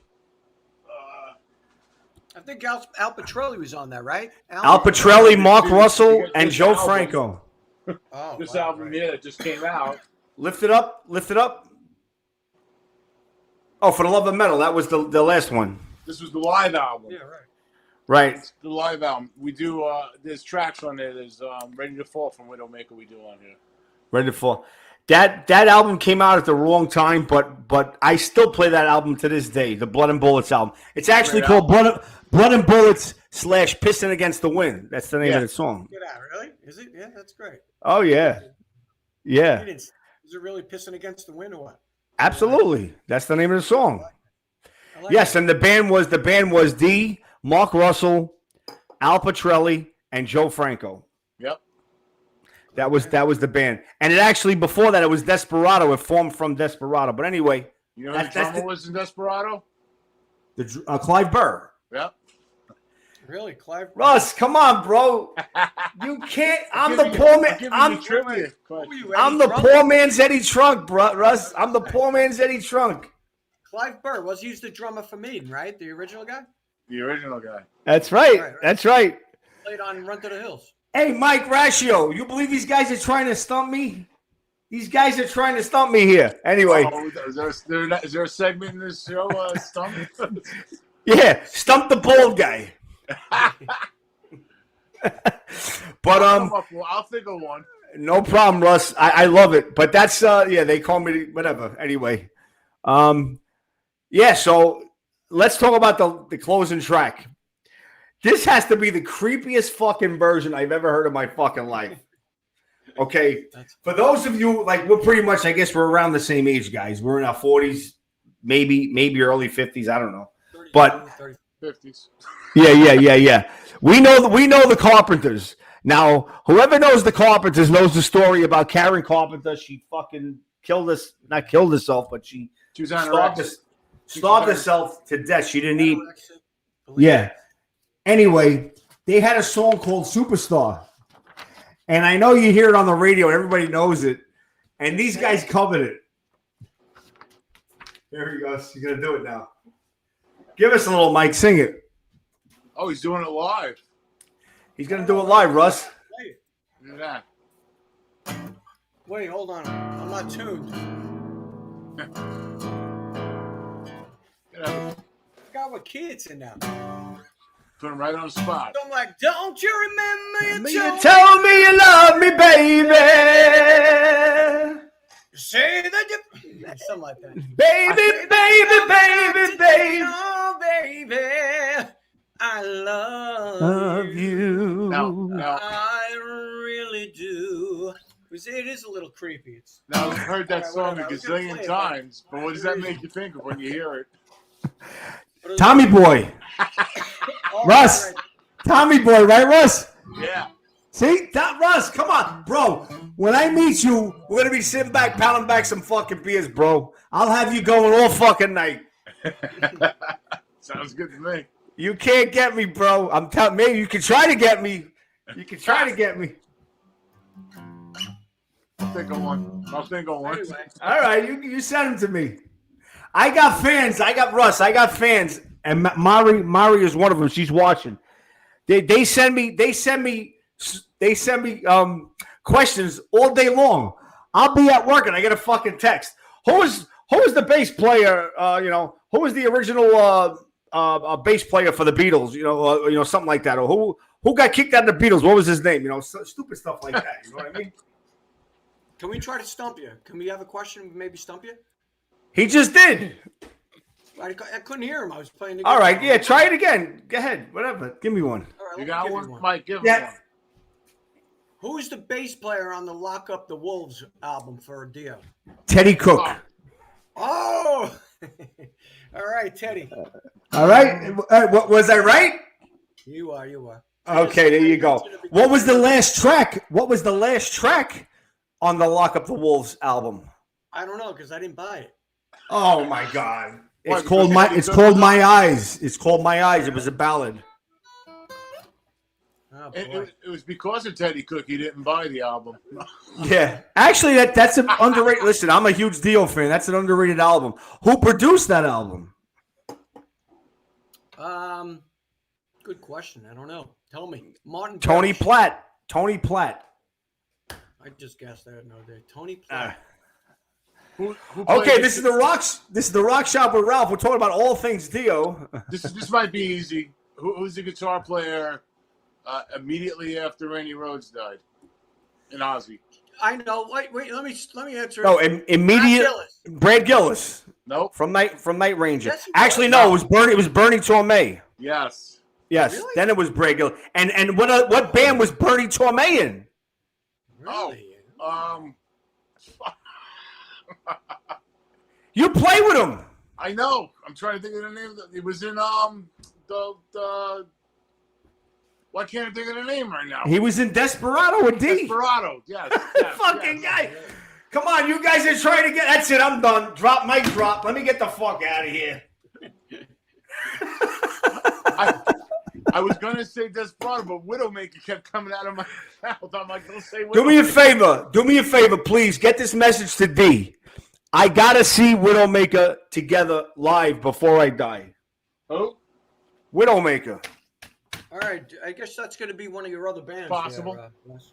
S2: I think Al Petrelli was on that, right?
S1: Al Petrelli, Mark
S4: You
S1: Russell,
S4: get
S1: and
S4: this
S1: Joe
S4: album.
S1: Franco.
S2: Oh,
S4: this
S2: wow,
S4: album
S2: right.
S4: here that just came out.
S1: Lift it up. Lift it up. Oh, For the Love of Metal. That was the last one.
S4: This was the live album.
S2: Yeah, right.
S1: Right.
S4: The live album. We do. There's tracks on there. There's Ready to Fall from Widowmaker. We do on here.
S1: Ready to fall. That album came out at the wrong time, but I still play that album to this day, the Blood and Bullets album. It's actually
S4: Great
S1: called Blood and Bullets / Piston Against the Wind. That's the name
S4: Yeah.
S1: of the song.
S2: Get out, really? Is it? Yeah, that's great.
S1: Oh yeah. Yeah.
S2: Is it really pissing against the wind or what?
S1: Absolutely. That's the name of the song.
S2: I like
S1: Yes,
S2: that.
S1: and the band was D, Mark Russell, Al Petrelli, and Joe Franco.
S4: Yep.
S1: That was the band. And it actually before that it was Desperado. It formed from Desperado. But anyway,
S4: You know who the
S1: That's
S4: drummer
S1: the-
S4: was in Desperado?
S1: Clive Burr.
S4: Yep.
S2: Really, Clive?
S1: Russ, come on, bro. You can't. I'm the poor man. I'm the poor man's Eddie Trunk, bro. Russ, I'm the poor man's Eddie Trunk.
S2: Clive Burr was he the drummer for Mead, right? The original guy
S4: The original guy.
S1: That's right.
S2: Right.
S1: That's right.
S2: played on Run to the Hills.
S1: Hey, Mike Ratio, you believe these guys are trying to stump me? These guys are trying to stump me here. Anyway,
S4: Oh, is there a segment in this show? Stump?
S1: yeah, stump the bald guy. But
S4: I'll think of one.
S1: no problem, Russ. I love it. But that's yeah, they call me whatever. Anyway, yeah. So let's talk about the closing track. This has to be the creepiest fucking version I've ever heard in my fucking life. Okay, for those of you like we're pretty much, I guess we're around the same age, guys. We're in our 40s, maybe early 50s. I don't know. But
S4: 50s.
S1: Yeah. We know the Carpenters. Now, whoever knows the Carpenters knows the story about Karen Carpenter. She fucking not killed herself, but she
S4: was
S1: starved herself to death. She didn't eat. Yeah. Anyway, they had a song called Superstar. And I know you hear it on the radio. Everybody knows it. And these guys covered it. There he goes. He's going to do it now. Give us a little, Mike. Sing it.
S4: Oh, he's doing it live.
S1: He's going to do it live, Russ.
S4: Look at that.
S2: Wait, hold on. I'm not tuned. Forgot what key it's in now.
S4: Put him right on the spot.
S2: I'm like, don't you remember
S1: You
S2: you told
S1: tell me you love me, baby.
S2: say that you something like that.
S1: Baby.
S2: Oh, baby, I love
S1: you.
S4: Now,
S2: I really do. It is a little creepy. It's
S4: I've heard that
S2: All
S4: song
S2: right,
S4: a
S2: whatever. I was gonna
S4: gazillion
S2: play it,
S4: times, but what does that make you think of when you hear it?
S1: Tommy Boy. Russ. Tommy Boy, right, Russ?
S4: Yeah.
S1: See? Russ, come on. Bro, when I meet you, we're going to be sitting back, pounding back some fucking beers, bro. I'll have you going all fucking night.
S4: Sounds good to me.
S1: You can't get me, bro. I'm telling maybe you can try to get me. You can try to get me.
S4: I'll think of one.
S2: Anyway,
S1: All right, you send them to me. I got fans. I got Russ. I got fans, and Mari is one of them. She's watching. They send me questions all day long. I'll be at work and I get a fucking text. Who is the bass player? Who was the original bass player for the Beatles? Something like that. Or who got kicked out of the Beatles? What was his name? Stupid stuff like that. You know what I mean?
S2: Can we try to stump you? Can we have a question? Maybe stump you?
S1: He just did.
S2: I couldn't hear him. I was playing the
S1: All right,
S2: guitar.
S1: yeah, try it again. Go ahead, whatever. Give me one.
S2: All right,
S4: You
S2: let me
S4: got
S2: give
S4: one?
S2: you one.
S4: Mike, give
S1: Yeah.
S4: him one.
S2: Who's the bass player on the Lock Up the Wolves album for Dio?
S1: Teddy Cook.
S2: Oh! All right, Teddy.
S1: All right. What was I right?
S2: You are.
S1: Okay, there you go. What was the last track? What was the last track on the Lock Up the Wolves album?
S2: I don't know because I didn't buy it.
S1: Oh my God!
S4: What,
S1: It's called
S4: because
S1: It's
S4: you
S1: called
S4: took-
S1: My Eyes. It's called My Eyes. It was a ballad.
S2: Oh,
S4: It,
S2: boy.
S4: it was because of Teddy Cook he didn't buy the album.
S1: Yeah, actually, that's an underrated. Listen, I'm a huge Dio fan. That's an underrated album. Who produced that album?
S2: Good question. I don't know. Tell me. Martin
S1: Tony
S2: Parrish.
S1: Platt. Tony Platt.
S2: I just guessed that no day. Tony Platt.
S4: Who played
S1: Okay, this is the rocks. This is the Rock Shop with Ralph. We're talking about all things Dio.
S4: This might be easy. Who's the guitar player immediately after Randy Rhoads died? In Ozzy.
S2: I know. Wait. Let me answer.
S1: No,
S2: it.
S1: immediate.
S2: Brad Gillis.
S1: Brad Gillis
S4: Nope.
S1: from Night Ranger.
S2: Yes, he
S1: Actually,
S2: was.
S1: no, it was Bernie Torme.
S4: Yes.
S1: Yes,
S2: Really?
S1: then it was Brad Gillis. And what band was Bernie Torme in?
S2: Really?
S1: You play with him.
S4: I know. I'm trying to think of the name. It was in the. Why can't I think of the name right now?
S1: He was in Desperado with D.
S4: Desperado. Yes.
S1: Fucking
S4: yes.
S1: guy. Come on, you guys are trying to get. That's it. I'm done. Drop my drop. Let me get the fuck out of here.
S4: I was gonna say Desperado, but Widowmaker kept coming out of my mouth. I'm like, don't say Widowmaker.
S1: Do me a favor. Do me a favor, please. Get this message to D. I gotta see Widowmaker together live before I die.
S4: Oh,
S1: Widowmaker.
S2: All right. I guess that's going to be one of your other bands.
S4: Possible.
S2: There, Wes.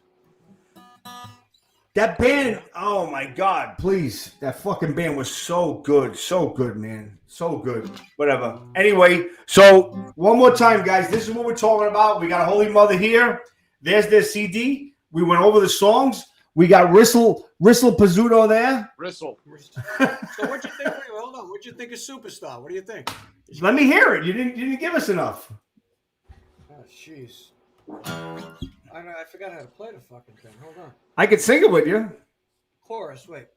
S1: That band, oh my God, please. That fucking band was so good. So good, man. So good. Whatever. Anyway, so one more time, guys. This is what we're talking about. We got a Holy Mother here. There's their CD. We went over the songs. We got Rissel Pizzuto there.
S4: Rissel.
S2: So what'd you think? Wait, hold on. What'd you think of Superstar? What do you think?
S1: Let me hear it. You didn't give us enough.
S2: Oh, jeez. I forgot how to play the fucking thing. Hold on.
S1: I could sing it with you.
S2: Chorus. Wait.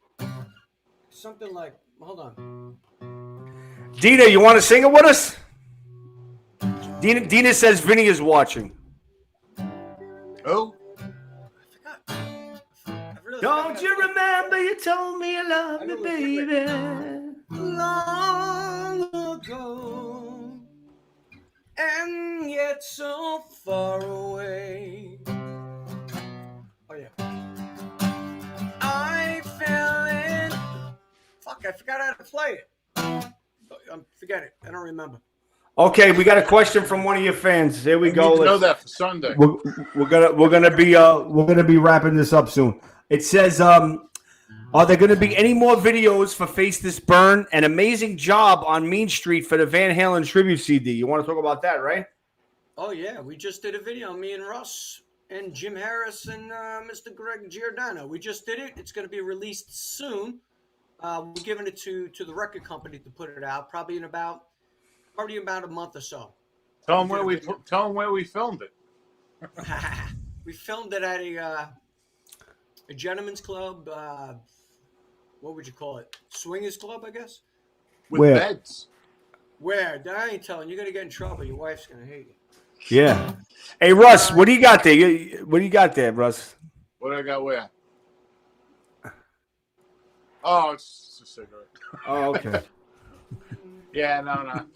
S2: Something like. Hold on.
S1: Dina, you want to sing it with us? Dina says Vinny is watching.
S4: Oh,
S2: I really
S1: Don't
S2: forgot
S1: you
S2: how to-
S1: remember you told me you love me, baby?
S2: Long ago, and yet so far away. Oh yeah. I fell in. Fuck! I forgot how to play it. Forget it. I don't remember.
S1: Okay, we got a question from one of your fans. Here we
S4: we
S1: go.
S4: need to know
S1: Let's-
S4: that for Sunday.
S1: We're gonna be wrapping this up soon. It says, are there going to be any more videos for Face This Burn? An amazing job on Mean Street for the Van Halen tribute CD. You want to talk about that, right?
S2: Oh yeah, we just did a video. Me and Russ and Jim Harris and Mr. Greg Giordano. We just did it. It's going to be released soon. We're giving it to the record company to put it out, probably in about a month or so.
S4: Tell them where we filmed it.
S2: We filmed it at a gentleman's club. What would you call it? Swingers club, I guess.
S4: With
S1: Where?
S4: beds.
S2: Where? I ain't telling. You're gonna get in trouble. Your wife's gonna hate you.
S1: Yeah. Hey, Russ, what do you got there? What do you got there, Russ?
S4: What I got where? Oh, it's a cigarette.
S1: Oh, okay.
S4: Yeah, no.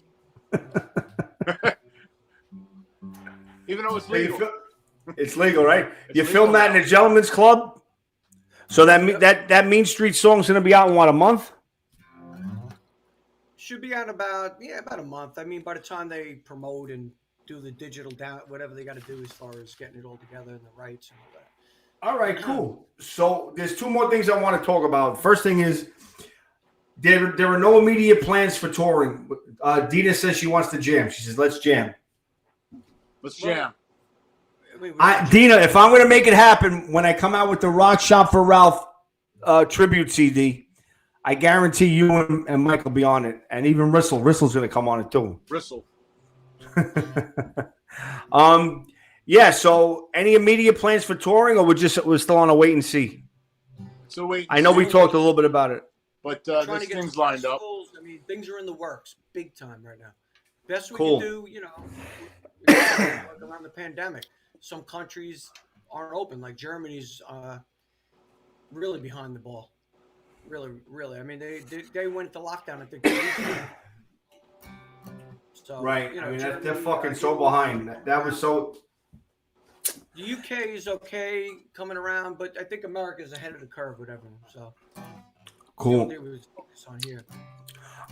S4: Even though it's legal.
S1: It's legal, right?
S4: It's
S1: You
S4: legal
S1: film that
S4: now.
S1: in a gentleman's club? So that Mean Street song's going to be out in, what, a month?
S2: Should be out about a month. I mean, by the time they promote and do the digital down, whatever they got to do as far as getting it all together and the rights and all that.
S1: All right, cool. So there's two more things I want to talk about. First thing is there are no immediate plans for touring. Dina says she wants to jam. She says, let's jam.
S4: Let's jam.
S1: Dina, if I'm going to make it happen when I come out with the Rock Shop for Ralph tribute CD, I guarantee you and Mike will be on it. And even Rissell. Rissell's going to come on it too.
S4: Rissell.
S1: Yeah, so any immediate plans for touring, or we're still on a wait and see?
S4: So wait.
S1: I know we talked a little bit about it.
S4: But
S2: Trying
S4: this
S2: to get
S4: thing's
S2: some
S4: lined up.
S2: festivals. I mean, things are in the works, big time right now. Best we
S1: Cool.
S2: can do, around the pandemic. Some countries aren't open, like Germany's really behind the ball. Really, really. I mean, they went to lockdown, I think. 2 weeks ago. So,
S1: Right.
S2: you know,
S1: I mean, they're
S2: Germany,
S1: fucking so behind. That was so.
S2: The UK is okay coming around, but I think America's ahead of the curve with everything. So
S1: Cool.
S2: we was focused on here.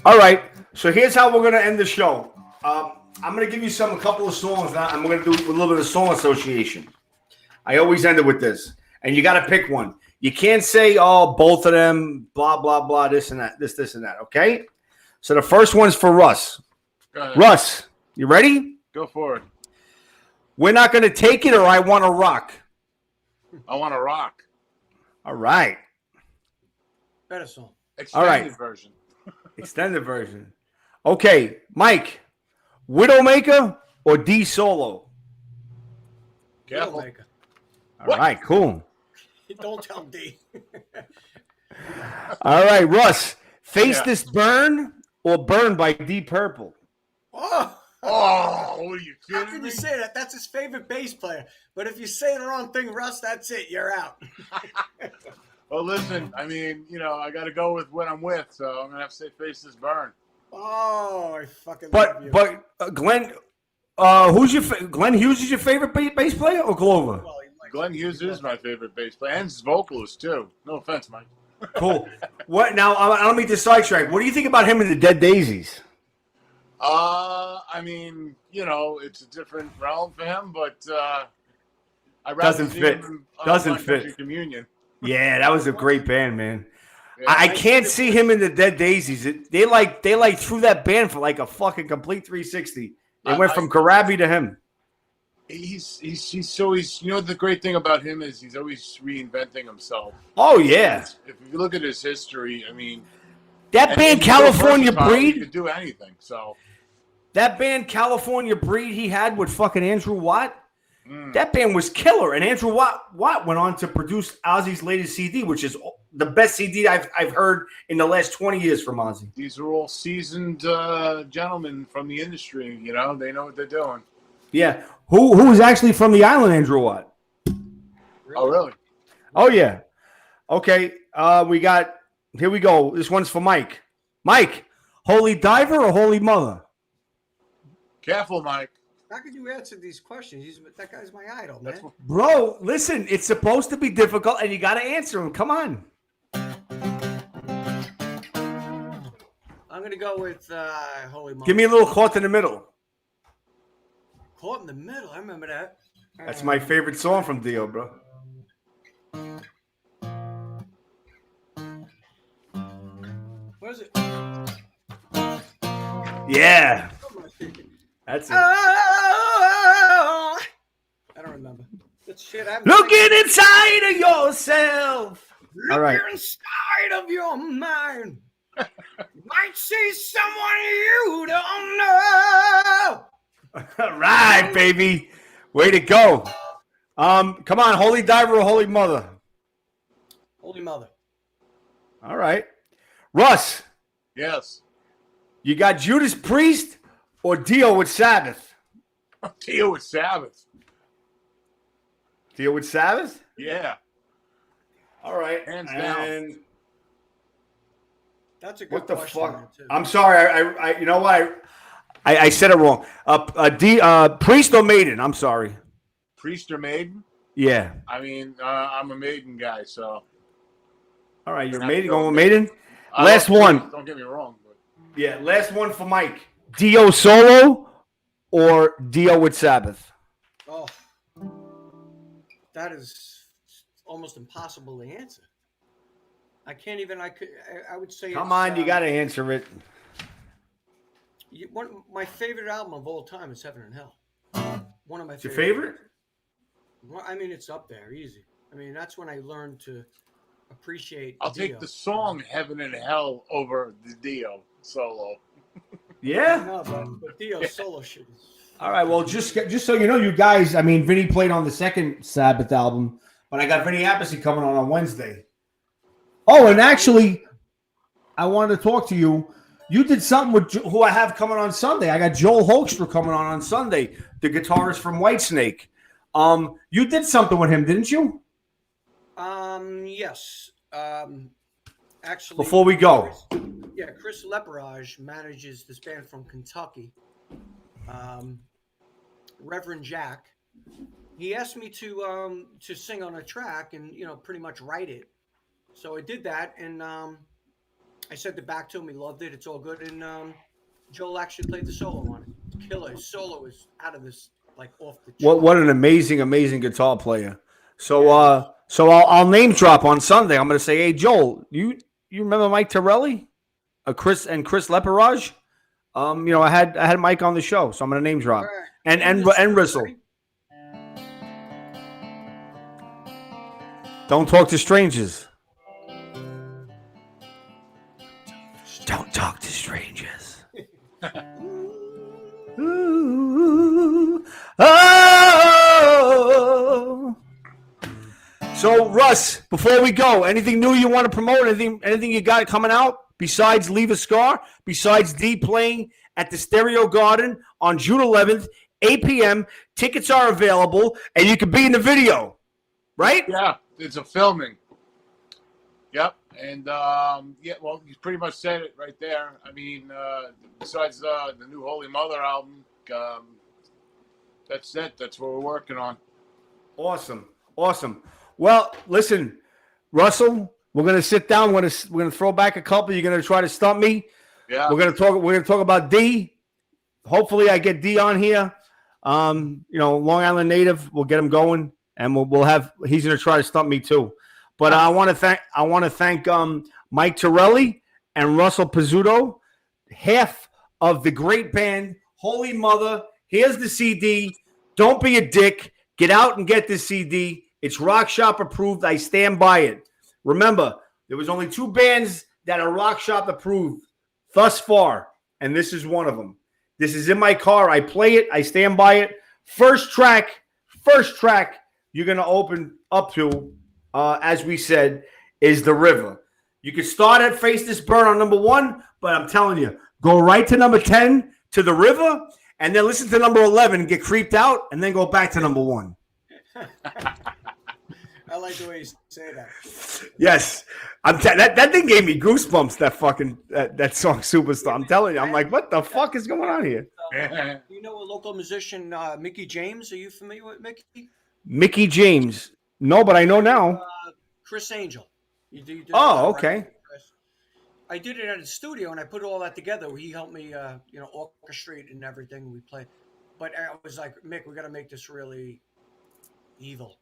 S1: All right. So here's how we're going to end the show. I'm going to give you a couple of songs. Now I'm going to do a little bit of song association. I always end it with this. And you got to pick one. You can't say, oh, both of them, blah, blah, blah, this and that, this and that. Okay? So the first one's for Russ.
S4: Go ahead.
S1: Russ, you ready?
S4: Go for it.
S1: We're not going to take it, or I want to rock.
S4: I want to rock.
S1: All right.
S2: Better song.
S4: Extended
S1: right.
S4: version.
S1: Extended version. Okay, Mike, Widowmaker or D Solo?
S4: Careful.
S2: Widowmaker.
S1: All
S4: What?
S1: right, cool.
S2: Don't tell D.
S1: All right, Russ, Face
S4: Yeah.
S1: This Burn or Burn by Deep Purple?
S2: Oh,
S4: Oh, what are you
S2: how
S4: kidding
S2: can
S4: me?
S2: you say that? That's his favorite bass player. But if you say the wrong thing, Russ, that's it. You're out.
S4: Well, listen, I mean, I got to go with what I'm with, so I'm going to have to say Face This Burn.
S2: Oh, I fucking love you.
S1: But Glenn, Glenn Hughes is your favorite bass player or Glover?
S2: Well, he likes-
S4: Glenn Hughes is my favorite bass player, and his vocalist, too. No offense, Mike.
S1: Cool. What now? I don't mean to sidetrack. What do you think about him and the Dead Daisies?
S4: I mean, it's a different realm for him, but I'd rather
S1: Doesn't
S4: see
S1: fit.
S4: him on
S1: Doesn't
S4: Country
S1: fit.
S4: Communion.
S1: Yeah, that was a great band, man.
S4: Yeah.
S1: I can't see him in the Dead Daisies. They threw that band for like a fucking complete 360. They went from Karabi to him.
S4: He's the great thing about him is he's always reinventing himself.
S1: Oh yeah,
S4: If you look at his history, I mean,
S1: that
S4: and
S1: band
S4: he's so
S1: California
S4: versatile, he
S1: Breed.
S4: could do anything. So
S1: That band California Breed he had with fucking Andrew Watt.
S4: mm,
S1: That band was killer, and Andrew Watt went on to produce Ozzy's latest CD, which is the best CD I've heard in the last 20 years from Ozzy.
S4: these are all seasoned gentlemen from the industry. They know what they're doing.
S1: Yeah, who was actually from the island, Andrew Watt?
S4: Oh, really?
S1: Oh yeah. Okay, here we go. This one's for Mike. Mike, Holy Diver or Holy Mother?
S4: Careful, Mike.
S2: How could you answer these questions? That guy's my idol, man.
S4: That's what,
S1: Bro, listen, it's supposed to be difficult, and you got to answer them. Come on.
S2: I'm gonna go with Holy Mother.
S1: Give me a little caught in the middle.
S2: Caught in the middle. I remember that.
S1: That's my favorite song from Dio, bro.
S2: What is it?
S1: Yeah. That's it.
S2: Oh, I don't remember. That's shit. I
S1: Looking inside of yourself. All right.
S2: inside of your mind. You might see someone you don't know.
S1: All right, baby. Way to go. Come on, Holy Diver or Holy Mother?
S2: Holy Mother.
S1: All right. Russ,
S4: yes.
S1: you got Judas Priest or Dio with Sabbath?
S4: Dio with Sabbath.
S1: Dio with Sabbath?
S4: Yeah.
S1: All right.
S4: Hands down.
S1: And
S2: That's a good
S1: what the
S2: question.
S1: fuck?
S2: there, too.
S1: I'm sorry. I you know what? I said it wrong. Priest or Maiden? I'm sorry.
S4: Priest or Maiden?
S1: Yeah.
S4: I mean, I'm a Maiden guy, so.
S1: All right. You're
S4: Have
S1: Maiden.
S4: to go
S1: Going with
S4: with
S1: Maiden?
S4: I
S1: Last
S4: love
S1: one.
S4: Priest, don't get me wrong. But
S1: Yeah, last one for Mike. Dio solo or Dio with Sabbath?
S2: Oh, that is almost impossible to answer. I can't even. I would say.
S1: Come
S2: it's,
S1: on, you got to answer it.
S2: my favorite album of all time is Heaven and Hell. One of my
S1: It's your
S2: favorite.
S1: favorite?
S2: Well, I mean, it's up there, easy. I mean, that's when I learned to appreciate.
S4: I'll
S2: Dio.
S4: take the song "Heaven and Hell" over the Dio solo.
S1: Yeah.
S2: No, but Dio's solo shit is.
S1: All right. Well, just so you know, you guys. I mean, Vinny played on the second Sabbath album, but I got Vinny Appice coming on Wednesday. Oh, and actually, I wanted to talk to you. You did something with who I have coming on Sunday. I got Joel Hoekstra coming on Sunday, the guitarist from Whitesnake. You did something with him, didn't you?
S2: Yes. Actually,
S1: Before we go.
S2: Chris Leperage manages this band from Kentucky. Reverend Jack. He asked me to sing on a track and pretty much write it. So I did that, and I sent it back to him. He loved it. It's all good. And Joel actually played the solo on it. Killer. His solo is out of this, like off the chart.
S1: What an amazing guitar player. So I'll name drop on Sunday. I'm going to say, hey Joel, you remember Mike Torelli, Chris Leperage? I had Mike on the show, so I'm going to name drop
S2: Right.
S1: and Rissel. Don't talk to strangers. Don't talk to strangers. Ooh, oh. So, Russ, before we go, anything new you want to promote? Anything you got coming out besides Leave a Scar? Besides D playing at the Stereo Garden on June 11th, 8 p.m. Tickets are available, and you can be in the video, right?
S4: Yeah, it's a filming. Yep, and well, you pretty much said it right there. I mean, besides the new Holy Mother album, that's it. That's what we're working on.
S1: Awesome. Well, listen, Russell, we're gonna sit down. We're gonna throw back a couple. You're gonna try to stump me.
S4: Yeah,
S1: We're gonna talk about D. Hopefully, I get D on here. Long Island native. We'll get him going, and we'll have. He's gonna try to stump me too. But I want to thank Mike Torelli and Russell Pizzuto, half of the great band Holy Mother. Here's the CD. Don't be a dick. Get out and get this CD. It's Rock Shop approved. I stand by it. Remember, there was only 2 bands that are Rock Shop approved thus far, and this is one of them. This is in my car. I play it. I stand by it. First track you're going to open up to, as we said, is The River. You can start at Face This Burn on number 1, but I'm telling you, go right to number 10 to The River, and then listen to number 11, get creeped out, and then go back to number 1.
S2: I like the way you say that.
S1: Yes, that thing gave me goosebumps. That fucking that song Superstar. I'm telling you, I'm like, what the fuck is going on here?
S2: You know a local musician, Mickey James? Are you familiar with Mickey?
S1: Mickey James. No, but I know now.
S2: Chris Angel. You did
S1: Okay.
S2: Right? I did it at his studio, and I put all that together. He helped me, orchestrate and everything. We played, but I was like, Mick, we got to make this really evil,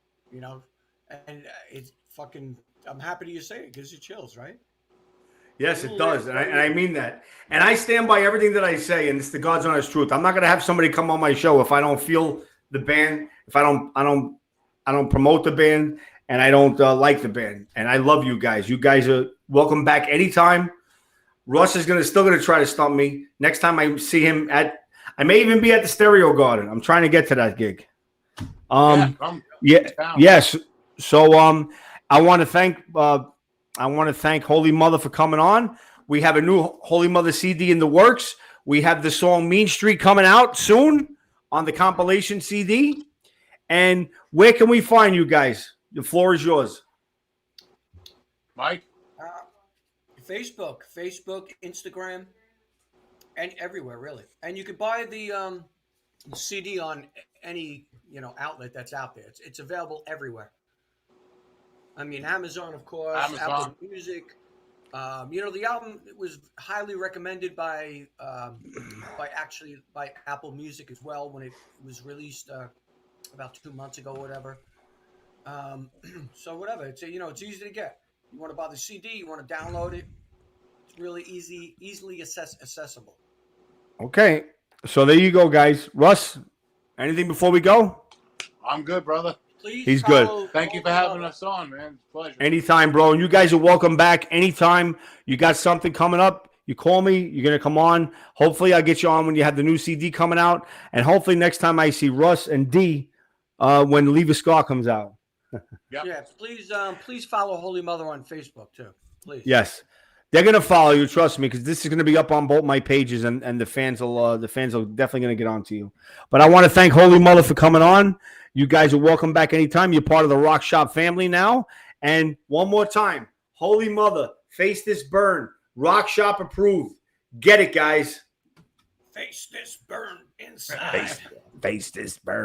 S2: And it's fucking. I'm happy to say it. Gives you chills, right?
S1: Yes, it does, and I mean that. And I stand by everything that I say, and it's the God's honest truth. I'm not going to have somebody come on my show if I don't feel the band, if I don't promote the band, and I don't like the band. And I love you guys. You guys are welcome back anytime. Russ is still gonna try to stump me next time I see him I may even be at the Stereo Garden. I'm trying to get to that gig. Yes. So I want to thank Holy Mother for coming on. We have a new Holy Mother CD in the works. We have the song Mean Street coming out soon on the compilation CD. And where can we find you guys? The floor is yours.
S4: Mike?
S2: Facebook, Instagram, and everywhere, really. And you can buy the CD on any outlet that's out there. It's available everywhere. I mean, Amazon, of course,
S4: Amazon.
S2: Apple Music, The album was highly recommended by Apple Music as well when it was released about 2 months ago, whatever. So whatever, it's it's easy to get. You want to buy the CD, you want to download it. It's really easily accessible.
S1: Okay. So there you go, guys. Russ, anything before we go?
S4: I'm good, brother.
S2: Please,
S1: He's good.
S4: Thank you for having us on, man. Pleasure.
S1: Anytime, bro. And you guys are welcome back anytime. You got something coming up, you call me. You're going to come on. Hopefully, I'll get you on when you have the new CD coming out. And hopefully, next time I see Russ and D when Leave a Scar comes out.
S4: Yep.
S2: Yeah, please follow Holy Mother on Facebook too. Please.
S1: Yes. They're going to follow you, trust me, because this is going to be up on both my pages, and the fans will definitely going to get on to you. But I want to thank Holy Mother for coming on. You guys are welcome back anytime. You're part of the Rock Shop family now. And one more time, Holy Mother, Face This Burn, Rock Shop approved. Get it, guys.
S2: Face this burn inside.
S1: Face this burn.